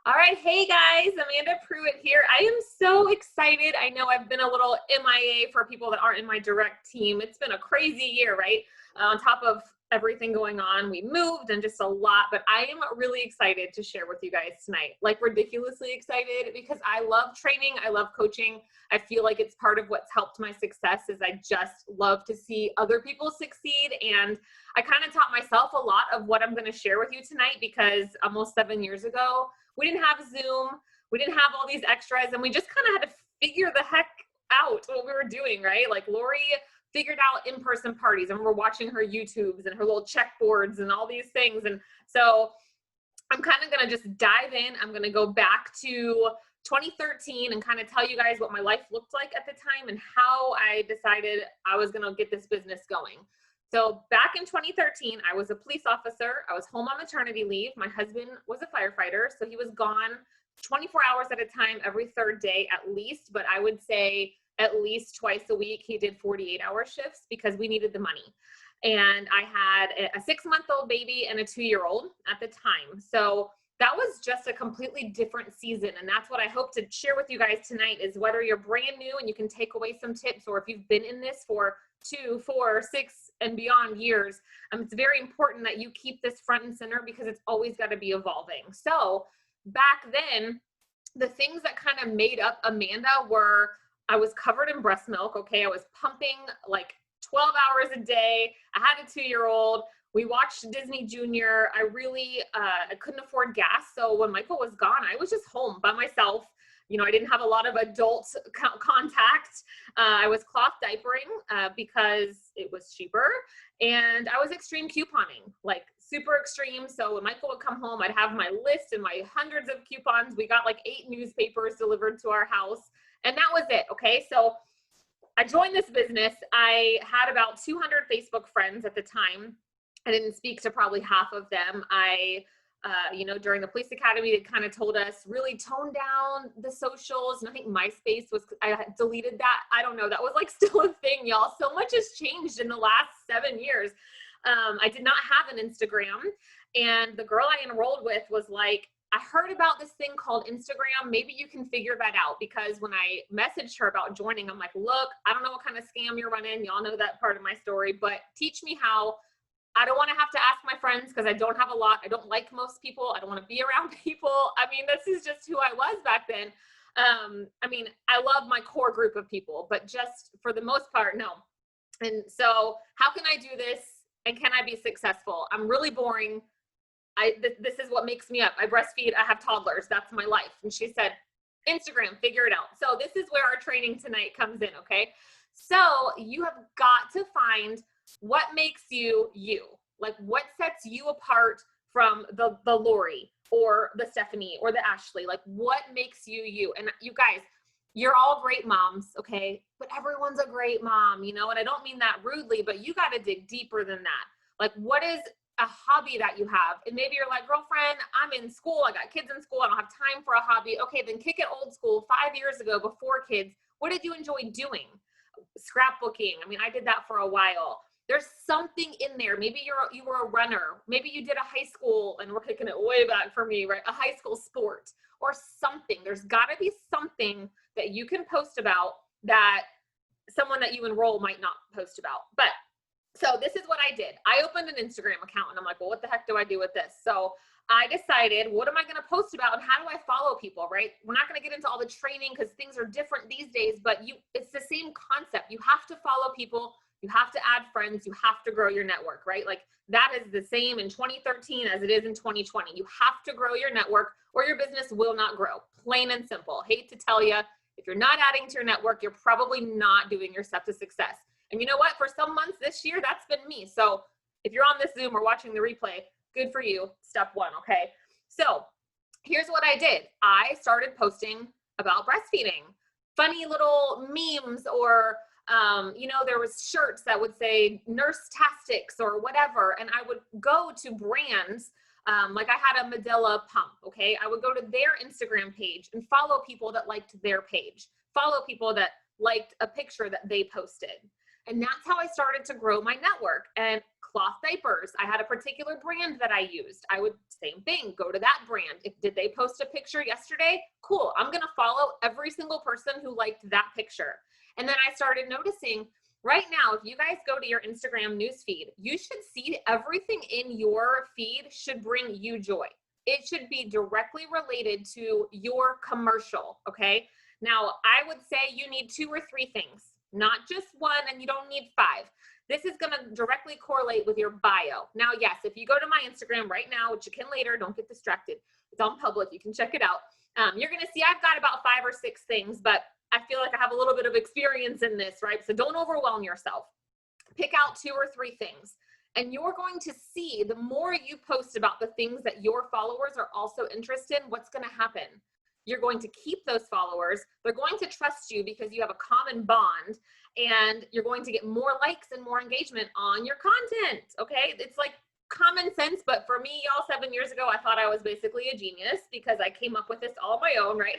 All right, hey guys, Amanda Pruitt here. I am so excited. I know I've been a little MIA for people that aren't in my direct team. It's been a crazy year, right? On top of everything going on, we moved and just a lot, but I am really excited to share with you guys tonight. Like ridiculously excited because I love training, I love coaching. I feel like it's part of what's helped my success is I just love to see other people succeed, and I kind of taught myself a lot of what I'm going to share with you tonight because almost 7 years ago, we didn't have Zoom, we didn't have all these extras, and we just kind of had to figure the heck out what we were doing, right? Like Lori figured out in-person parties, and we're watching her YouTubes and her little checkboards and all these things. And so I'm kind of going to just dive in. I'm going to go back to 2013 and kind of tell you guys what my life looked like at the time and how I decided I was going to get this business going. So back in 2013, I was a police officer. I was home on maternity leave. My husband was a firefighter, so he was gone 24 hours at a time every third day at least, but I would say at least twice a week he did 48-hour shifts because we needed the money. And I had a 6-month-old baby and a 2-year-old at the time. So that was just a completely different season. And that's what I hope to share with you guys tonight is whether you're brand new and you can take away some tips, or if you've been in this for 2, 4, 6 and beyond years, it's very important that you keep this front and center because it's always got to be evolving. So back then, the things that kind of made up Amanda were I was covered in breast milk. Okay. I was pumping like 12 hours a day. I had a 2-year-old. We watched Disney Junior. I couldn't afford gas. So when Michael was gone, I was just home by myself. You know, I didn't have a lot of adult contact. I was cloth diapering because it was cheaper. And I was extreme couponing, like super extreme. So when Michael would come home, I'd have my list and my hundreds of coupons. We got like 8 newspapers delivered to our house. And that was it. Okay. So I joined this business. I had about 200 Facebook friends at the time. I didn't speak to probably half of them. During the police academy, they kind of told us really tone down the socials. And I think MySpace I had deleted that. I don't know. That was like still a thing, y'all. So much has changed in the last 7 years. I did not have an Instagram. And the girl I enrolled with was like, I heard about this thing called Instagram. Maybe you can figure that out. Because when I messaged her about joining, I'm like, look, I don't know what kind of scam you're running. Y'all know that part of my story, but teach me how. I don't want to have to ask my friends because I don't have a lot. I don't like most people. I don't want to be around people. I mean, this is just who I was back then. I love my core group of people, but just for the most part, no. And so how can I do this? And can I be successful? I'm really boring. This is what makes me up. I breastfeed. I have toddlers. That's my life. And she said, Instagram, figure it out. So this is where our training tonight comes in. Okay. So you have got to find what makes you you, like what sets you apart from the Lori or the Stephanie or the Ashley, like what makes you you. And you guys, you're all great moms. Okay. But everyone's a great mom, and I don't mean that rudely, but you got to dig deeper than that. Like what is a hobby that you have? And maybe you're like, girlfriend, I'm in school. I got kids in school. I don't have time for a hobby. Okay. Then kick it old school. 5 years ago, before kids, what did you enjoy doing? Scrapbooking. I did that for a while. There's something in there. Maybe you were a runner. Maybe you did a high school, and we're kicking it way back for me, right? A high school sport or something. There's got to be something that you can post about that someone that you enroll might not post about. But so this is what I did. I opened an Instagram account and I'm like, well, what the heck do I do with this? So I decided, what am I going to post about and how do I follow people, right? We're not going to get into all the training because things are different these days, but it's the same concept. You have to follow people. You have to add friends. You have to grow your network, right? Like that is the same in 2013 as it is in 2020. You have to grow your network or your business will not grow. Plain and simple. Hate to tell you, if you're not adding to your network, you're probably not doing yourself to success. And you know what? For some months this year, that's been me. So if you're on this Zoom or watching the replay, good for you. Step 1, okay? So here's what I did. I started posting about breastfeeding, funny little memes, or there was shirts that would say Nurse-tastics or whatever. And I would go to brands, like I had a Medela pump, okay? I would go to their Instagram page and follow people that liked their page, follow people that liked a picture that they posted. And that's how I started to grow my network. And cloth diapers, I had a particular brand that I used. I would, same thing, go to that brand. Did they post a picture yesterday? Cool. I'm going to follow every single person who liked that picture. And then I started noticing right now, if you guys go to your Instagram newsfeed, you should see everything in your feed should bring you joy. It should be directly related to your commercial, okay? Now, I would say you need 2 or 3 things, not just one, and you don't need 5. This is going to directly correlate with your bio. Now, yes, if you go to my Instagram right now, which you can later, don't get distracted. It's on public. You can check it out. You're going to see I've got about 5 or 6 things, but I feel like I have a little bit of experience in this, right? So don't overwhelm yourself. Pick out 2 or 3 things. And you're going to see the more you post about the things that your followers are also interested in, what's going to happen? You're going to keep those followers. They're going to trust you because you have a common bond, and you're going to get more likes and more engagement on your content. Okay. It's like common sense, but for me, y'all, 7 years ago, I thought I was basically a genius because I came up with this all on my own, right?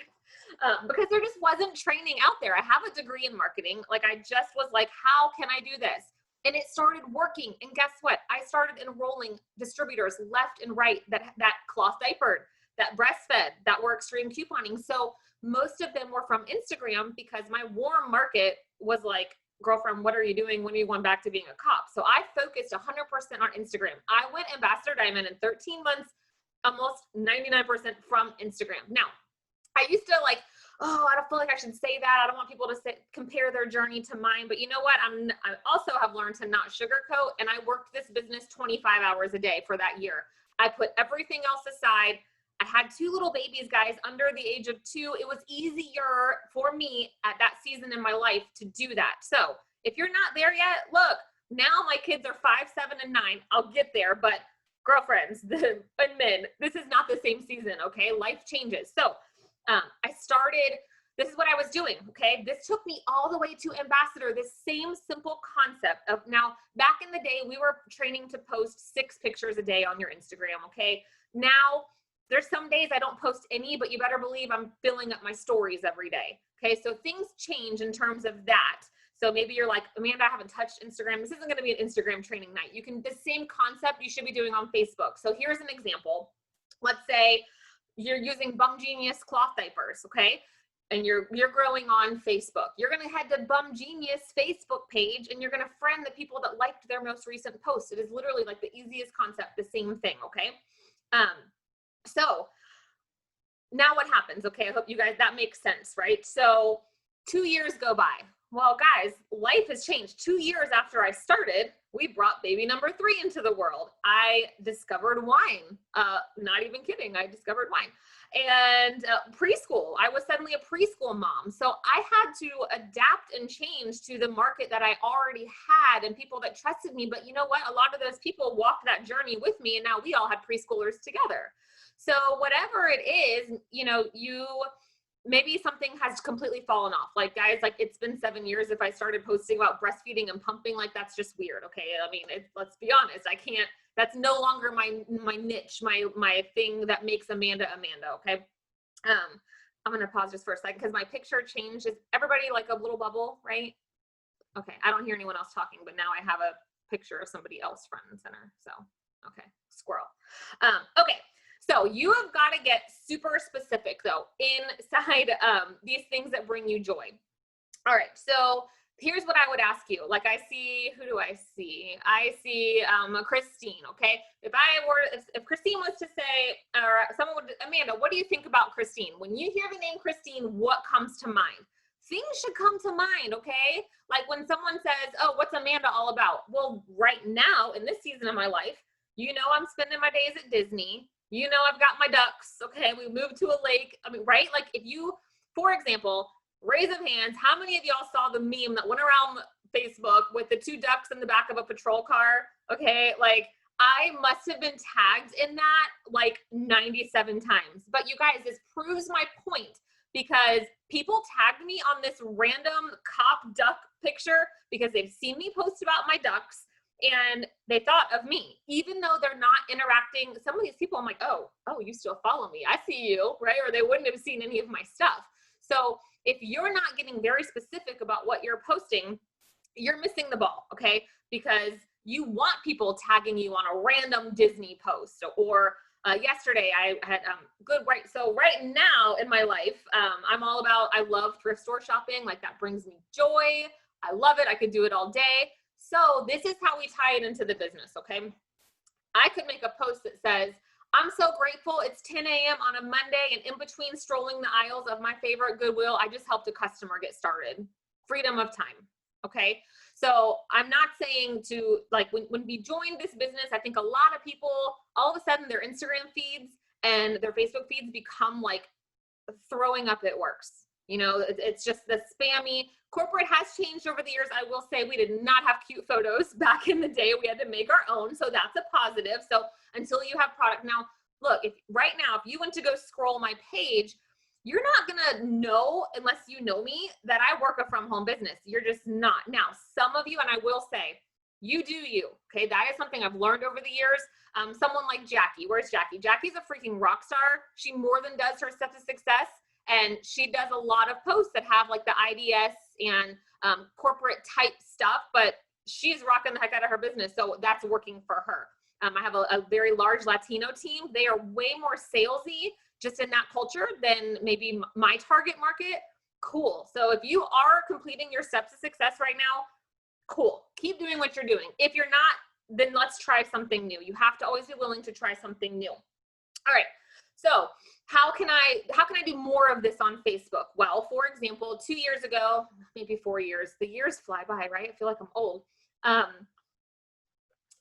Because there just wasn't training out there. I have a degree in marketing. Like, I just was like, how can I do this? And it started working. And guess what? I started enrolling distributors left and right that cloth diapered, that breastfed, that were extreme couponing. So most of them were from Instagram because my warm market was like, girlfriend, what are you doing? When are you going back to being a cop? So I focused 100% on Instagram. I went Ambassador Diamond in 13 months, almost 99% from Instagram. Now, I used to like, oh, I don't feel like I should say that. I don't want people to compare their journey to mine. But you know what? I also have learned to not sugarcoat. And I worked this business 25 hours a day for that year. I put everything else aside. I had 2 little babies, guys, under the age of 2. It was easier for me at that season in my life to do that. So if you're not there yet, look, now my kids are 5, 7, and 9. I'll get there. But girlfriends and men, this is not the same season, okay? Life changes. So I started, this is what I was doing, okay? This took me all the way to Ambassador, this same simple concept of, now, back in the day, we were training to post 6 pictures a day on your Instagram, okay? Now, there's some days I don't post any, but you better believe I'm filling up my stories every day, okay? So things change in terms of that. So maybe you're like, Amanda, I haven't touched Instagram. This isn't gonna be an Instagram training night. The same concept you should be doing on Facebook. So here's an example. Let's say you're using Bum Genius cloth diapers, okay? And you're growing on Facebook. You're gonna head to Bum Genius Facebook page and you're gonna friend the people that liked their most recent post. It is literally like the easiest concept, the same thing, okay? So now what happens? Okay, I hope you guys, that makes sense, right? So 2 years go by. Well, guys, life has changed. 2 years after I started, we brought baby number 3 into the world. I discovered wine. Not even kidding. I discovered wine. And preschool. I was suddenly a preschool mom. So I had to adapt and change to the market that I already had and people that trusted me. But you know what? A lot of those people walked that journey with me, and now we all had preschoolers together. So whatever it is, maybe something has completely fallen off. Like, guys, like, it's been 7 years. If I started posting about breastfeeding and pumping, like, that's just weird. Okay. I mean, let's be honest. I can't, that's no longer my niche, my thing that makes Amanda. Okay. I'm going to pause just for a second because my picture changed. Is everybody like a little bubble, right? Okay. I don't hear anyone else talking, but now I have a picture of somebody else front and center. So, okay. Squirrel. Okay. So you have got to get super specific though inside these things that bring you joy. All right. So here's what I would ask you. Like, I see, who do I see? I see Christine. Okay. If Christine was to say, or someone would, Amanda, what do you think about Christine? When you hear the name Christine, what comes to mind? Things should come to mind. Okay. Like when someone says, oh, what's Amanda all about? Well, right now in this season of my life, I'm spending my days at Disney. I've got my ducks. Okay. We moved to a lake. I mean, right? Like if you, for example, raise of hands, how many of y'all saw the meme that went around Facebook with the 2 ducks in the back of a patrol car? Okay. Like I must have been tagged in that like 97 times. But you guys, this proves my point because people tagged me on this random cop duck picture because they've seen me post about my ducks. And they thought of me, even though they're not interacting. Some of these people, I'm like, oh, you still follow me. I see you, right? Or they wouldn't have seen any of my stuff. So if you're not getting very specific about what you're posting, you're missing the ball, okay? Because you want people tagging you on a random Disney post. Or yesterday I had so right now in my life, I'm all about, I love thrift store shopping. Like, that brings me joy. I love it. I could do it all day. So this is how we tie it into the business, okay? I could make a post that says, I'm so grateful it's 10 a.m. on a Monday, and in between strolling the aisles of my favorite Goodwill, I just helped a customer get started. Freedom of time, okay? So I'm not saying to, like, when we joined this business, I think a lot of people, all of a sudden their Instagram feeds and their Facebook feeds become like throwing up it works. You know, it's just the spammy. Corporate has changed over the years. I will say we did not have cute photos back in the day. We had to make our own. So that's a positive. So until you have product. Now, look, if right now, if you went to go scroll my page, you're not going to know, unless you know me, that I work a from home business. You're just not. Now, some of you, and I will say, you do you, okay? That is something I've learned over the years. Someone like Jackie, where's Jackie? Jackie's a freaking rock star. She more than does her Steps to Success. And she does a lot of posts that have like the IDS and corporate type stuff, but she's rocking the heck out of her business. So that's working for her. I have a very large Latino team. They are way more salesy just in that culture than maybe my target market. Cool. So if you are completing your Steps to Success right now, cool. Keep doing what you're doing. If you're not, then let's try something new. You have to always be willing to try something new. All right. So how can I do more of this on Facebook? Well, for example, 2 years ago, maybe 4 years, the years fly by, right? I feel like I'm old.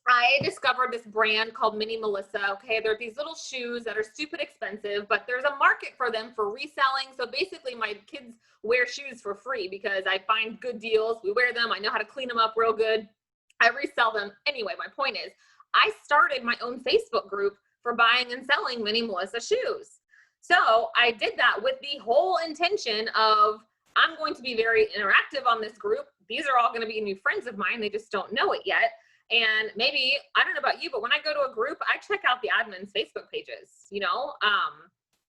I discovered this brand called Mini Melissa. Okay, they're these little shoes that are stupid expensive, but there's a market for them for reselling. So basically my kids wear shoes for free because I find good deals. We wear them. I know how to clean them up real good. I resell them. Anyway, my point is, I started my own Facebook group for buying and selling Mini Melissa shoes. So I did that with the whole intention of, I'm going to be very interactive on this group. These are all going to be new friends of mine. They just don't know it yet. And maybe, I don't know about you, but when I go to a group, I check out the admin's Facebook pages, you know,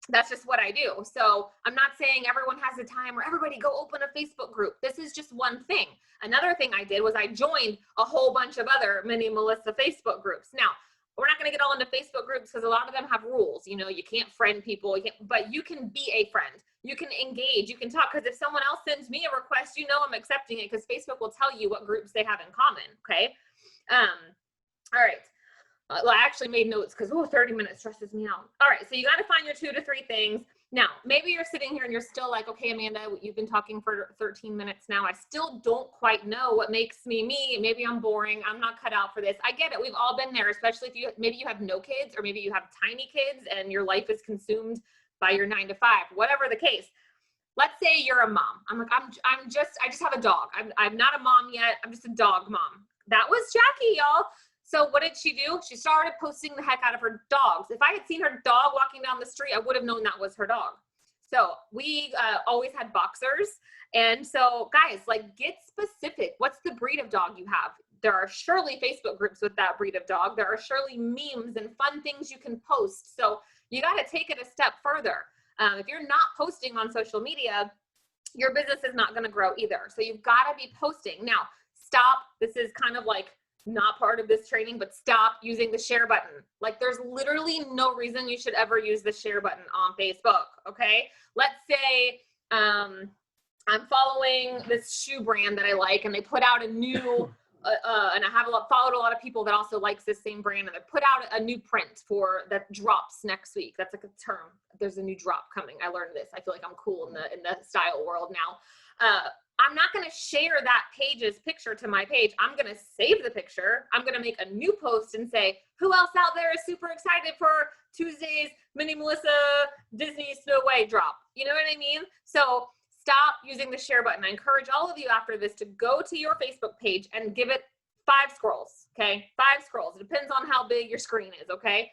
that's just what I do. So I'm not saying everyone has the time or everybody go open a Facebook group. This is just one thing. Another thing I did was I joined a whole bunch of other Mini Melissa Facebook groups. Now, we're not going to get all into Facebook groups because a lot of them have rules. You know, you can't friend people, but you can be a friend. You can engage, you can talk, because if someone else sends me a request, you know I'm accepting it because Facebook will tell you what groups they have in common, okay? All right. Well, I actually made notes because 30 minutes stresses me out. All right, so you got to find your 2 to 3 things. Now, maybe you're sitting here and you're still like, okay, Amanda, you've been talking for 13 minutes now. I still don't quite know what makes me me. Maybe I'm boring. I'm not cut out for this. I get it. We've all been there, especially if maybe you have no kids, or maybe you have tiny kids and your life is consumed by your 9 to 5, whatever the case. Let's say you're a mom. I just have a dog. I'm not a mom yet. I'm just a dog mom. That was Jackie, y'all. So what did she do? She started posting the heck out of her dogs. If I had seen her dog walking down the street, I would have known that was her dog. So we always had boxers. And so guys, like, get specific. What's the breed of dog you have? There are surely Facebook groups with that breed of dog. There are surely memes and fun things you can post. So you got to take it a step further. If you're not posting on social media, your business is not going to grow either. So you've got to be posting. Now, stop. This is kind of like not part of this training, but stop using the share button. Like, there's literally no reason you should ever use the share button on Facebook, okay? Let's say I'm following this shoe brand that I like, and they put out a new, and I have followed a lot of people that also likes this same brand, and they put out a new print that drops next week. That's like a term. There's a new drop coming. I learned this. I feel like I'm cool in the style world now. I'm not going to share that page's picture to my page. I'm going to save the picture. I'm going to make a new post and say, who else out there is super excited for Tuesday's Mini Melissa Disney Snow White drop? You know what I mean? So stop using the share button. I encourage all of you after this to go to your Facebook page and give it 5 scrolls, okay? 5 scrolls. It depends on how big your screen is, okay?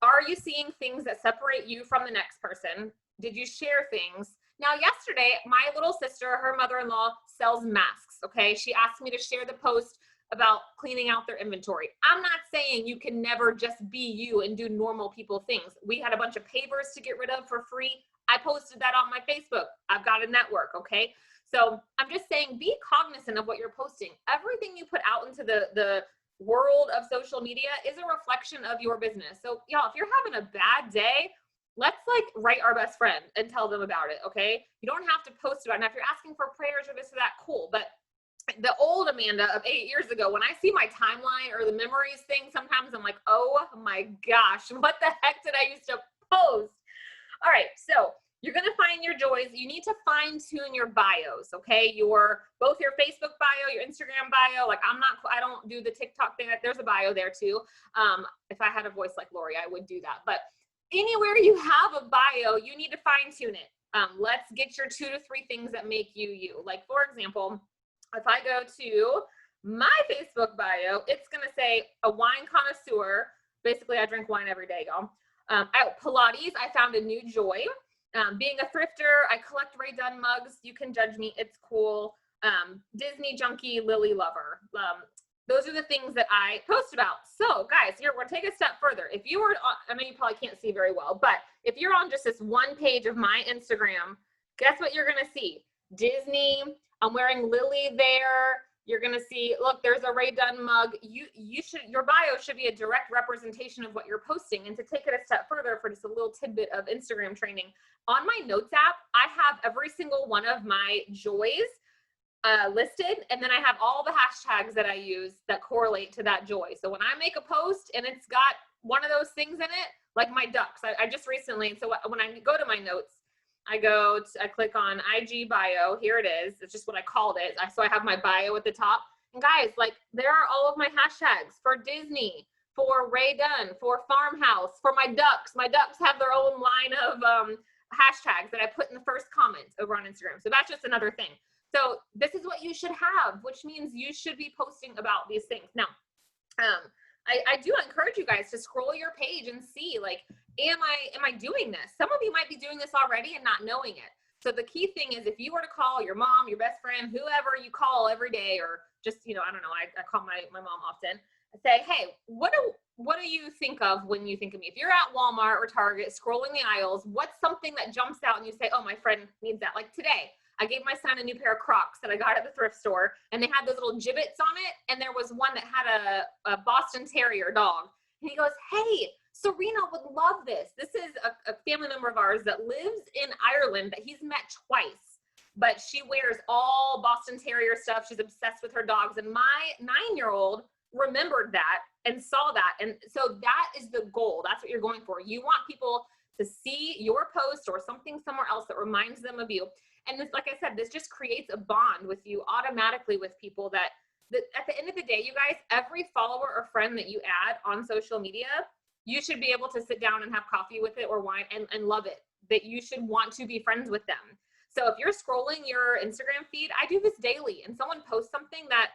Are you seeing things that separate you from the next person? Did you share things? Now, yesterday, my little sister, her mother-in-law, sells masks, okay? She asked me to share the post about cleaning out their inventory. I'm not saying you can never just be you and do normal people things. We had a bunch of pavers to get rid of for free. I posted that on my Facebook. I've got a network, okay? So I'm just saying, be cognizant of what you're posting. Everything you put out into the world of social media is a reflection of your business. So y'all, if you're having a bad day, let's like write our best friend and tell them about it, okay? You don't have to post about it. Now, if you're asking for prayers or this or that, cool. But the old Amanda of 8 years ago, when I see my timeline or the memories thing, sometimes I'm like, oh my gosh, what the heck did I used to post? All right, so you're going to find your joys. You need to fine tune your bios, okay? Both your Facebook bio, your Instagram bio. Like I don't do the TikTok thing. There's a bio there too. If I had a voice like Lori, I would do that. But anywhere you have a bio, you need to fine tune it. Let's get your 2 to 3 things that make you you. Like for example, if I go to my Facebook bio, it's going to say a wine connoisseur. Basically, I drink wine every day, y'all. Pilates, I found a new joy. Being a thrifter, I collect Rae Dunn mugs. You can judge me. It's cool. Disney junkie, Lily lover. Those are the things that I post about. So guys, we're going to take a step further. If you were, I mean, you probably can't see very well, but if you're on just this one page of my Instagram, guess what you're going to see? Disney. I'm wearing Lily there. You're going to see, look, there's a Rae Dunn mug. Your bio should be a direct representation of what you're posting. And to take it a step further for just a little tidbit of Instagram training, on my notes app, I have every single one of my joys listed. And then I have all the hashtags that I use that correlate to that joy. So when I make a post and it's got one of those things in it, like my ducks, I just recently, so when I go to my notes, I click on IG bio. Here it is. It's just what I called it. So I have my bio at the top. And guys, like there are all of my hashtags for Disney, for Rae Dunn, for Farmhouse, for my ducks. My ducks have their own line of hashtags that I put in the first comment over on Instagram. So that's just another thing. So this is what you should have, which means you should be posting about these things. Now, I do encourage you guys to scroll your page and see, like, am I doing this? Some of you might be doing this already and not knowing it. So the key thing is, if you were to call your mom, your best friend, whoever you call every day, or just, I don't know, I call my mom often, I say, hey, what do you think of when you think of me? If you're at Walmart or Target scrolling the aisles, what's something that jumps out and you say, oh, my friend needs that? Like today, I gave my son a new pair of Crocs that I got at the thrift store, and they had those little gibbets on it, and there was one that had a Boston Terrier dog. And he goes, hey, Serena would love this. This is a family member of ours that lives in Ireland that he's met twice, but she wears all Boston Terrier stuff. She's obsessed with her dogs, and my 9-year-old remembered that and saw that. And so that is the goal. That's what you're going for. You want people to see your post or something somewhere else that reminds them of you. And this, like I said, this just creates a bond with you automatically with people that at the end of the day, you guys, every follower or friend that you add on social media, you should be able to sit down and have coffee with it or wine and love it, that you should want to be friends with them. So if you're scrolling your Instagram feed, I do this daily, and someone posts something that,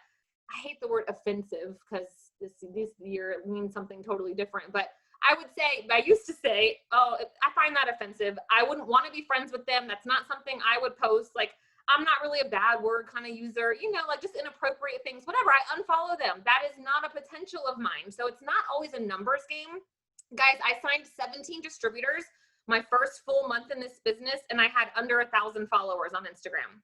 I hate the word offensive because this year it means something totally different, but I used to say, oh, I find that offensive. I wouldn't want to be friends with them. That's not something I would post. Like, I'm not really a bad word kind of user, like just inappropriate things, whatever. I unfollow them. That is not a potential of mine. So it's not always a numbers game. Guys, I signed 17 distributors my first full month in this business, and I had under 1,000 followers on Instagram.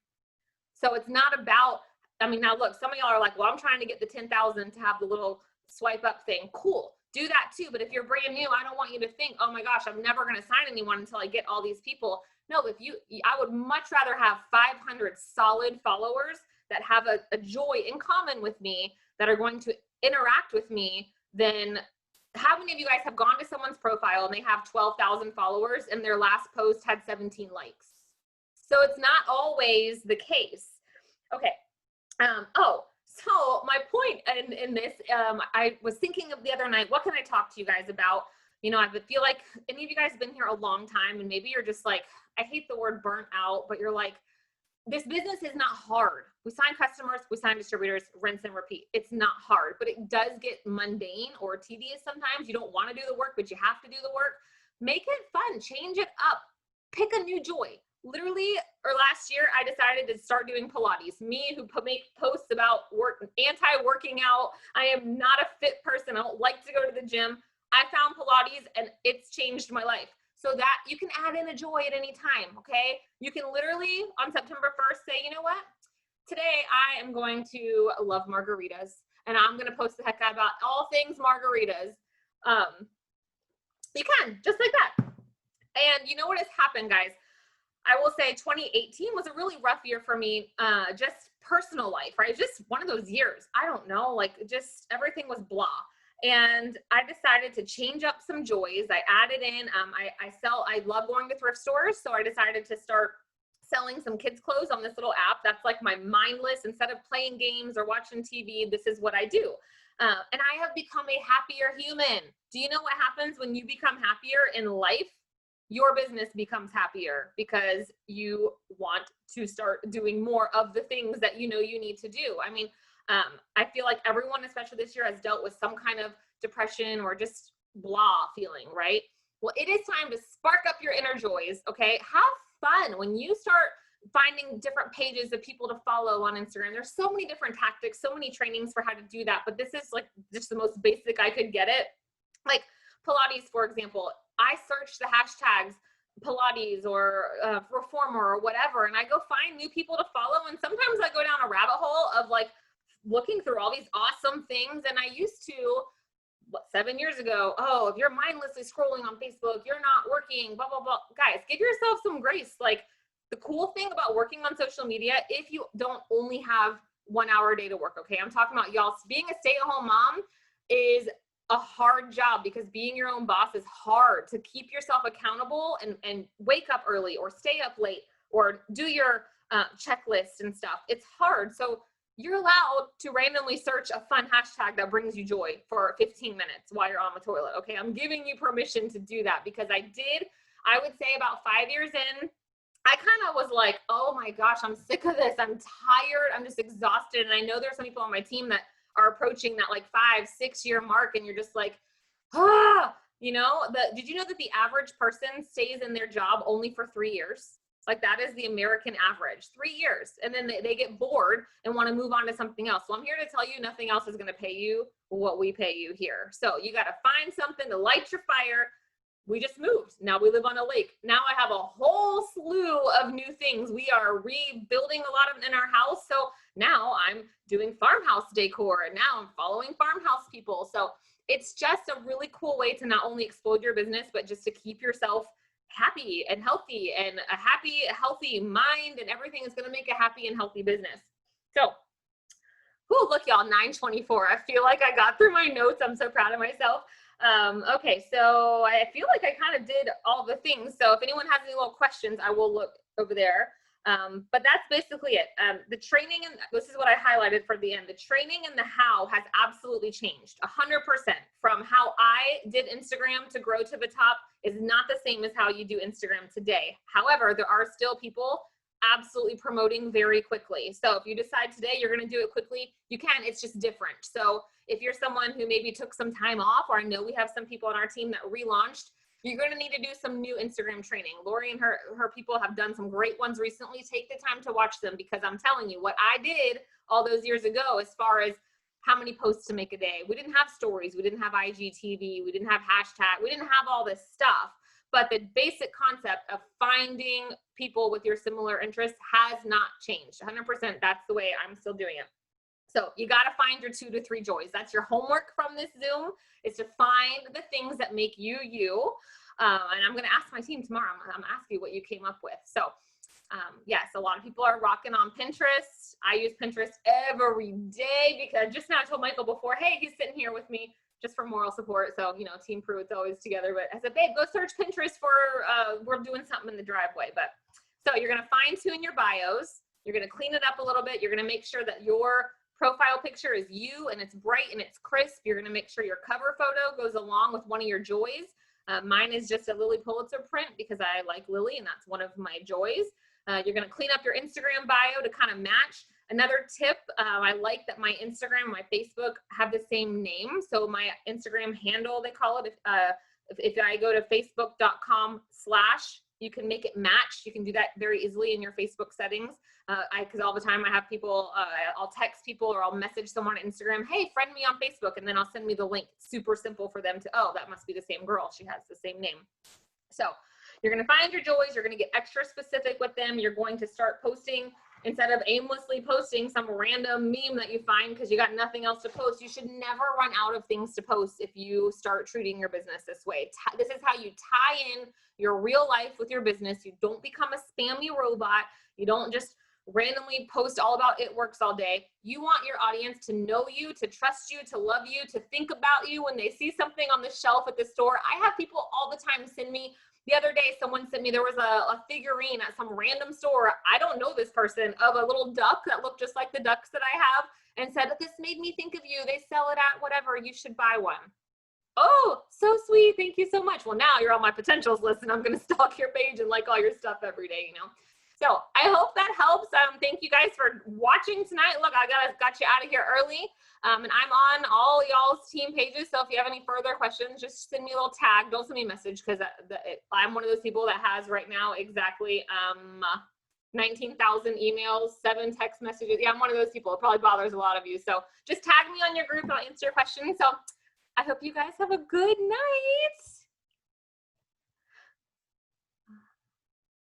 So it's not about, now look, some of y'all are like, well, I'm trying to get the 10,000 to have the little swipe up thing. Cool. Do that too. But if you're brand new, I don't want you to think, oh my gosh, I'm never going to sign anyone until I get all these people. No, I would much rather have 500 solid followers that have a joy in common with me, that are going to interact with me, than how many of you guys have gone to someone's profile and they have 12,000 followers and their last post had 17 likes? So it's not always the case. Okay. So my point in this, I was thinking of the other night, what can I talk to you guys about? I feel like any of you guys have been here a long time, and maybe you're just like, I hate the word burnt out, but you're like, this business is not hard. We sign customers, we sign distributors, rinse and repeat. It's not hard, but it does get mundane or tedious sometimes. You don't want to do the work, but you have to do the work. Make it fun, change it up, pick a new joy. Literally, or last year, I decided to start doing Pilates. Me, who make posts about anti-working out. I am not a fit person. I don't like to go to the gym. I found Pilates and it's changed my life. so that you can add in a joy at any time, okay? You can literally on September 1st say, you know what? Today I am going to love margaritas and I'm going to post the heck out about all things margaritas. You can, just like that. And you know what has happened, guys? I will say 2018 was a really rough year for me, just personal life, right? Just one of those years. I don't know, like just everything was blah. And I decided to change up some joys. I added in, I love going to thrift stores. So I decided to start selling some kids clothes on this little app. That's like my mindless, instead of playing games or watching TV, this is what I do. And I have become a happier human. Do you know what happens when you become happier in life? Your business becomes happier because you want to start doing more of the things that you know you need to do. I mean, I feel like everyone, especially this year, has dealt with some kind of depression or just blah feeling, right? Well, it is time to spark up your inner joys, okay? Have fun. When you start finding different pages of people to follow on Instagram, there's so many different tactics, so many trainings for how to do that, but this is like just the most basic I could get it. Like Pilates, for example, I search the hashtags Pilates or reformer or whatever, and I go find new people to follow. And sometimes I go down a rabbit hole of like looking through all these awesome things. And I used to, 7 years ago, oh, if you're mindlessly scrolling on Facebook, you're not working, blah, blah, blah. Guys, give yourself some grace. Like the cool thing about working on social media, if you don't only have 1 hour a day to work, okay? I'm talking about y'all, being a stay-at-home mom is a hard job because being your own boss is hard. To keep yourself accountable and wake up early or stay up late or do your checklist and stuff, it's hard. So you're allowed to randomly search a fun hashtag that brings you joy for 15 minutes while you're on the toilet. Okay, I'm giving you permission to do that because I would say about 5 years in, I kind of was like, oh my gosh, I'm sick of this. I'm tired. I'm just exhausted. And I know there's some people on my team that are approaching that like 5-6 year mark, and you're just like, you know, did you know that the average person stays in their job only for 3 years? Like that is the American average, 3 years. And then they get bored and want to move on to something else. Well, I'm here to tell you nothing else is going to pay you what we pay you here. So you got to find something to light your fire. We just moved. Now we live on a lake. Now I have a whole slew of new things. We are rebuilding a lot of in our house. So now I'm doing farmhouse decor and now I'm following farmhouse people. So it's just a really cool way to not only explode your business, but just to keep yourself happy and healthy, and a happy, healthy mind, and everything is going to make a happy and healthy business. So, look, y'all, 9:24. I feel like I got through my notes. I'm so proud of myself. Okay, so I feel like I kind of did all the things. So if anyone has any little questions, I will look over there. But that's basically it. The training, and this is what I highlighted for the end, the training and the how has absolutely changed 100%. From how I did Instagram to grow to the top is not the same as how you do Instagram today. However, there are still people absolutely promoting very quickly. So if you decide today you're going to do it quickly, you can. It's just different. So if you're someone who maybe took some time off, or I know we have some people on our team that relaunched, you're going to need to do some new Instagram training. Lori and her people have done some great ones recently. Take the time to watch them, because I'm telling you, what I did all those years ago, as far as how many posts to make a day, we didn't have stories, we didn't have IGTV, we didn't have hashtag, we didn't have all this stuff. But the basic concept of finding people with your similar interests has not changed. 100%, that's the way I'm still doing it. So you got to find your 2 to 3 joys. That's your homework from this Zoom, is to find the things that make you, you. And I'm going to ask my team tomorrow. I'm asking you what you came up with. So yes, a lot of people are rocking on Pinterest. I use Pinterest every day because just now I told Michael before, hey, he's sitting here with me just for moral support. So, you know, Team Pruitt's always together. But I said, babe, go search Pinterest for, we're doing something in the driveway. But so you're going to fine tune your bios. You're going to clean it up a little bit. You're going to make sure that your profile picture is you and it's bright and it's crisp. You're going to make sure your cover photo goes along with one of your joys. Mine is just a Lily Pulitzer print because I like Lily and that's one of my joys. You're going to clean up your Instagram bio to kind of match. Another tip, I like that my Instagram and my Facebook have the same name. So my Instagram handle, they call it, if I go to facebook.com/ you can make it match. You can do that very easily in your Facebook settings. Because all the time I have people, I'll text people or I'll message someone on Instagram, hey, friend me on Facebook, and then I'll send me the link. It's super simple for them to, oh, that must be the same girl. She has the same name. So You're going to find your joys. You're going to get extra specific with them. You're going to start posting instead of aimlessly posting some random meme that you find because you got nothing else to post. You should never run out of things to post if you start treating your business this way. This is how you tie in your real life with your business. You don't become a spammy robot. You don't just randomly post all about It Works all day. You want your audience to know you, to trust you, to love you, to think about you when they see something on the shelf at the store. I have people all the time send me. The other day, someone sent me, there was a figurine at some random store, I don't know this person, of a little duck that looked just like the ducks that I have, and said, this made me think of you. They sell it at whatever. You should buy one. Oh, so sweet. Thank you so much. Well, now you're on my potentials list, and I'm going to stalk your page and like all your stuff every day, you know. So I hope that helps. Thank you guys for watching tonight. Look, I got you out of here early. And I'm on all y'all's team pages. So if you have any further questions, just send me a little tag. Don't send me a message because I'm one of those people that has right now exactly 19,000 emails, 7 text messages. Yeah, I'm one of those people. It probably bothers a lot of you. So just tag me on your group and I'll answer your questions. So I hope you guys have a good night.